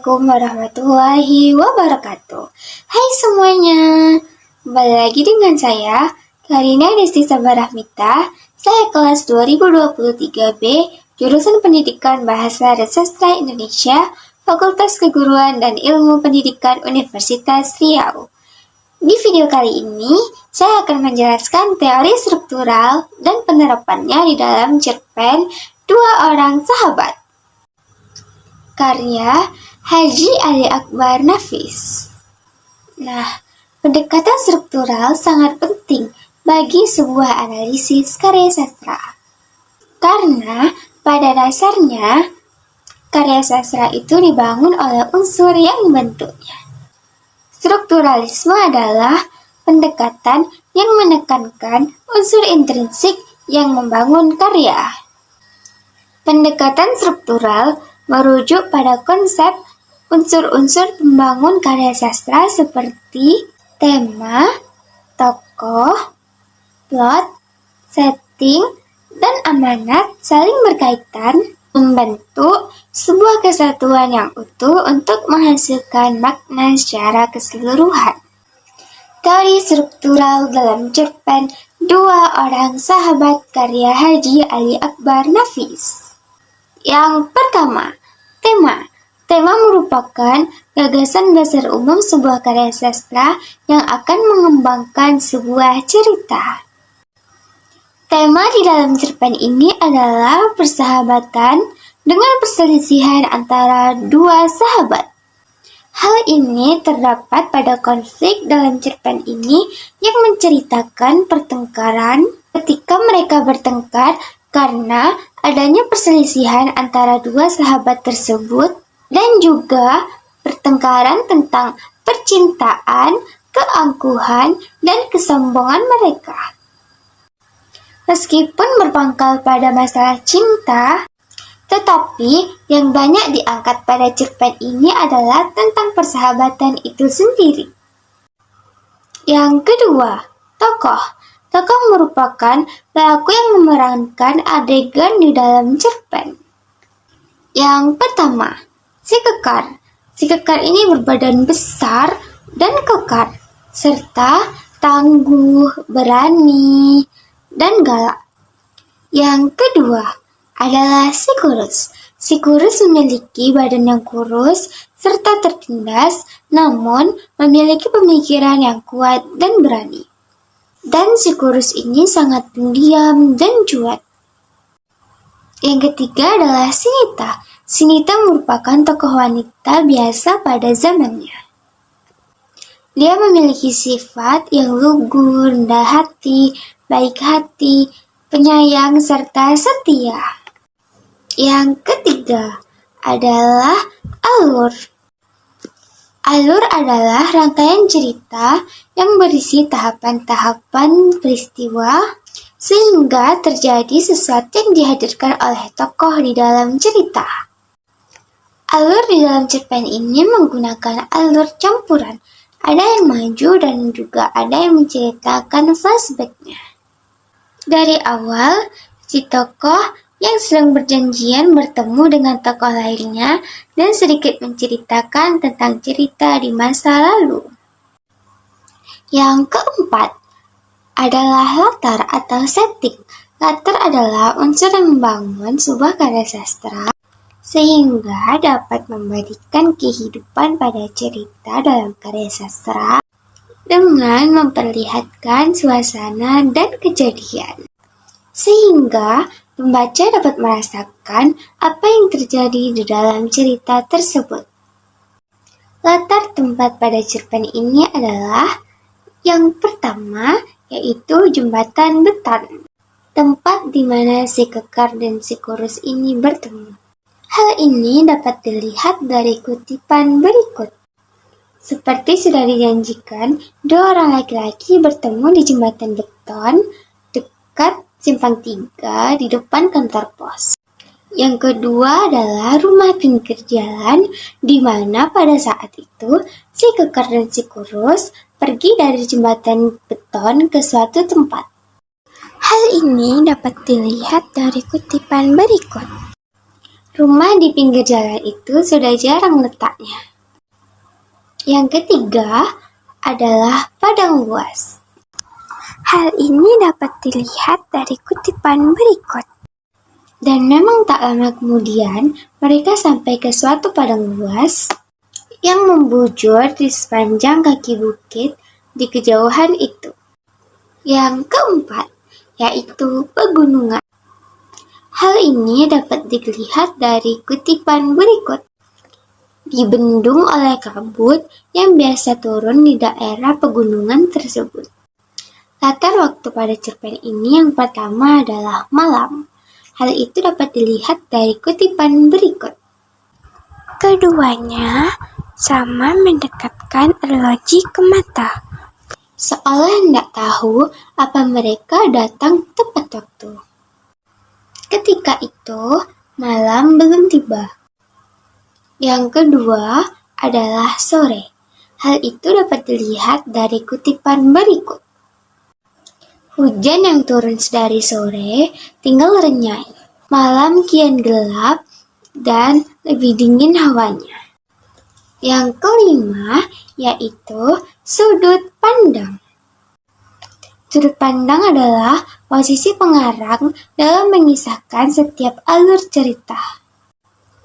Assalamualaikum warahmatullahi wabarakatuh. Hai semuanya, kembali lagi dengan saya, Karina Desti Sabarahmita. Saya kelas 2023B, jurusan Pendidikan Bahasa dan Sastra Indonesia, Fakultas Keguruan dan Ilmu Pendidikan Universitas Riau. Di video kali ini, saya akan menjelaskan teori struktural dan penerapannya di dalam cerpen Dua Orang Sahabat, karya Haji Ali Akbar Nafis. Nah, pendekatan struktural sangat penting bagi sebuah analisis karya sastra. Karena pada dasarnya, karya sastra itu dibangun oleh unsur yang membentuknya. Strukturalisme adalah pendekatan yang menekankan unsur intrinsik yang membangun karya. Pendekatan struktural merujuk pada konsep unsur-unsur pembangun karya sastra seperti tema, tokoh, plot, setting, dan amanat saling berkaitan membentuk sebuah kesatuan yang utuh untuk menghasilkan makna secara keseluruhan. Teori struktural dalam cerpen Dua Orang Sahabat karya Haji Ali Akbar Nafis. Yang pertama, tema. Tema merupakan gagasan dasar umum sebuah karya sastra yang akan mengembangkan sebuah cerita. Tema di dalam cerpen ini adalah persahabatan dengan perselisihan antara dua sahabat. Hal ini terdapat pada konflik dalam cerpen ini yang menceritakan pertengkaran ketika mereka bertengkar karena adanya perselisihan antara dua sahabat tersebut dan juga pertengkaran tentang percintaan, keangkuhan, dan kesombongan mereka. Meskipun berpangkal pada masalah cinta, tetapi yang banyak diangkat pada cerpen ini adalah tentang persahabatan itu sendiri. Yang kedua, tokoh. Tokoh merupakan pelaku yang memerankan adegan di dalam cerpen. Yang pertama, si kekar. Si kekar ini berbadan besar dan kekar, serta tangguh, berani, dan galak. Yang kedua adalah si kurus. Si kurus memiliki badan yang kurus serta tertindas, namun memiliki pemikiran yang kuat dan berani. Dan si kurus ini sangat pendiam dan cuek. Yang ketiga adalah si Nita. Si Nita merupakan tokoh wanita biasa pada zamannya. Dia memiliki sifat yang lugu, rendah hati, baik hati, penyayang, serta setia. Yang ketiga adalah alur. Alur adalah rangkaian cerita yang berisi tahapan-tahapan peristiwa sehingga terjadi sesuatu yang dihadirkan oleh tokoh di dalam cerita. Alur di dalam cerpen ini menggunakan alur campuran. Ada yang maju dan juga ada yang menceritakan flashback-nya. Dari awal, si tokoh yang sedang berjanjian bertemu dengan tokoh lainnya dan sedikit menceritakan tentang cerita di masa lalu. Yang keempat adalah latar atau setting. Latar adalah unsur yang membangun sebuah karya sastra sehingga dapat memberikan kehidupan pada cerita dalam karya sastra dengan memperlihatkan suasana dan kejadian. Sehingga pembaca dapat merasakan apa yang terjadi di dalam cerita tersebut. Latar tempat pada cerpen ini adalah yang pertama, yaitu jembatan beton, tempat di mana si kekar dan si kurus ini bertemu. Hal ini dapat dilihat dari kutipan berikut. Seperti sudah dijanjikan, dua orang laki-laki bertemu di jembatan beton dekat Simpang 3 di depan kantor pos. Yang kedua adalah rumah pinggir jalan, di mana pada saat itu si kekar dan si kurus pergi dari jembatan beton ke suatu tempat. Hal ini dapat dilihat dari kutipan berikut. Rumah di pinggir jalan itu sudah jarang letaknya. Yang ketiga adalah padang luas. Hal ini dapat dilihat dari kutipan berikut. Dan memang tak lama kemudian, mereka sampai ke suatu padang luas yang membujur di sepanjang kaki bukit di kejauhan itu. Yang keempat, yaitu pegunungan. Hal ini dapat dilihat dari kutipan berikut. Dibendung oleh kabut yang biasa turun di daerah pegunungan tersebut. Latar waktu pada cerpen ini yang pertama adalah malam. Hal itu dapat dilihat dari kutipan berikut. Keduanya sama mendekatkan arloji ke mata, seolah hendak tahu apa mereka datang tepat waktu. Ketika itu, malam belum tiba. Yang kedua adalah sore. Hal itu dapat dilihat dari kutipan berikut. Hujan yang turun sedari sore tinggal renyai. Malam kian gelap dan lebih dingin hawanya. Yang kelima yaitu sudut pandang. Sudut pandang adalah posisi pengarang dalam mengisahkan setiap alur cerita.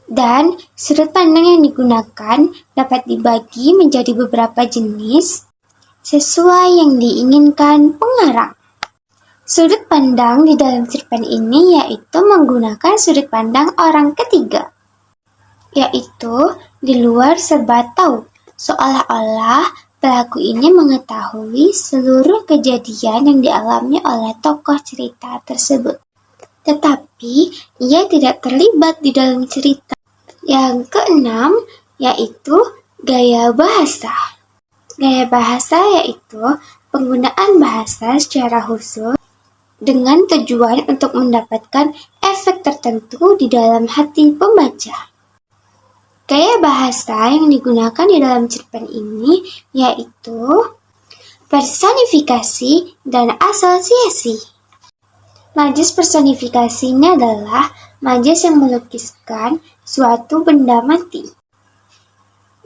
Dan sudut pandang yang digunakan dapat dibagi menjadi beberapa jenis sesuai yang diinginkan pengarang. Sudut pandang di dalam cerpen ini yaitu menggunakan sudut pandang orang ketiga, yaitu di luar serba tahu, seolah-olah pelaku ini mengetahui seluruh kejadian yang dialami oleh tokoh cerita tersebut. Tetapi ia tidak terlibat di dalam cerita. Yang keenam yaitu gaya bahasa. Gaya bahasa yaitu penggunaan bahasa secara khusus dengan tujuan untuk mendapatkan efek tertentu di dalam hati pembaca. Gaya bahasa yang digunakan di dalam cerpen ini yaitu personifikasi dan asosiasi. Majas personifikasi ini adalah majas yang melukiskan suatu benda mati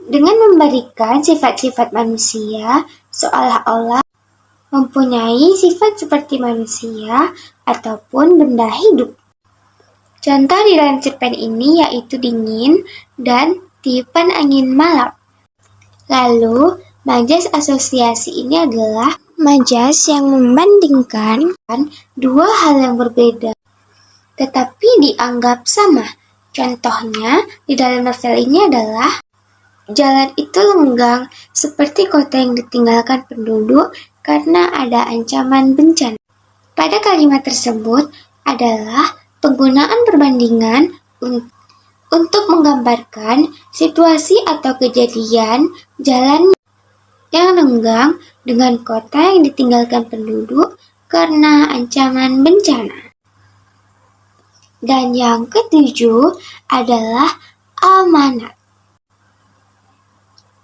dengan memberikan sifat-sifat manusia seolah-olah mempunyai sifat seperti manusia ataupun benda hidup. Contoh di dalam cerpen ini yaitu dingin dan tiupan angin malam. Lalu, majas asosiasi ini adalah majas yang membandingkan dua hal yang berbeda, tetapi dianggap sama. Contohnya, di dalam novel ini adalah jalan itu lenggang seperti kota yang ditinggalkan penduduk karena ada ancaman bencana. Pada kalimat tersebut adalah penggunaan perbandingan untuk menggambarkan situasi atau kejadian jalan yang lenggang dengan kota yang ditinggalkan penduduk karena ancaman bencana. Dan yang ketujuh adalah amanat.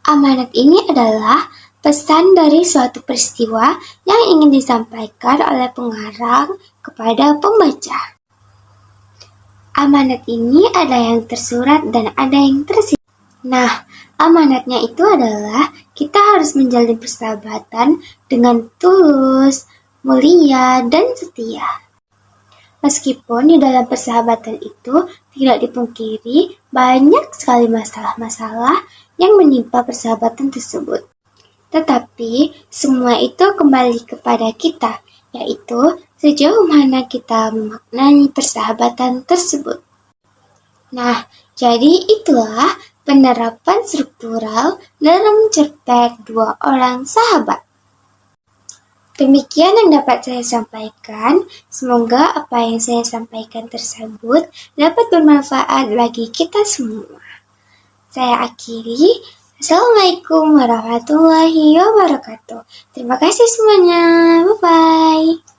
Amanat ini adalah pesan dari suatu peristiwa yang ingin disampaikan oleh pengarang kepada pembaca. Amanat ini ada yang tersurat dan ada yang tersirat. Nah, amanatnya itu adalah kita harus menjalin persahabatan dengan tulus, mulia, dan setia. Meskipun di dalam persahabatan itu tidak dipungkiri banyak sekali masalah-masalah yang menimpa persahabatan tersebut. Tetapi semua itu kembali kepada kita, yaitu sejauh mana kita memaknai persahabatan tersebut. Nah, jadi itulah penerapan struktural dalam cerpen Dua Orang Sahabat. Demikian yang dapat saya sampaikan. Semoga apa yang saya sampaikan tersebut dapat bermanfaat bagi kita semua. Saya akhiri. Assalamualaikum warahmatullahi wabarakatuh. Terima kasih semuanya. Bye-bye.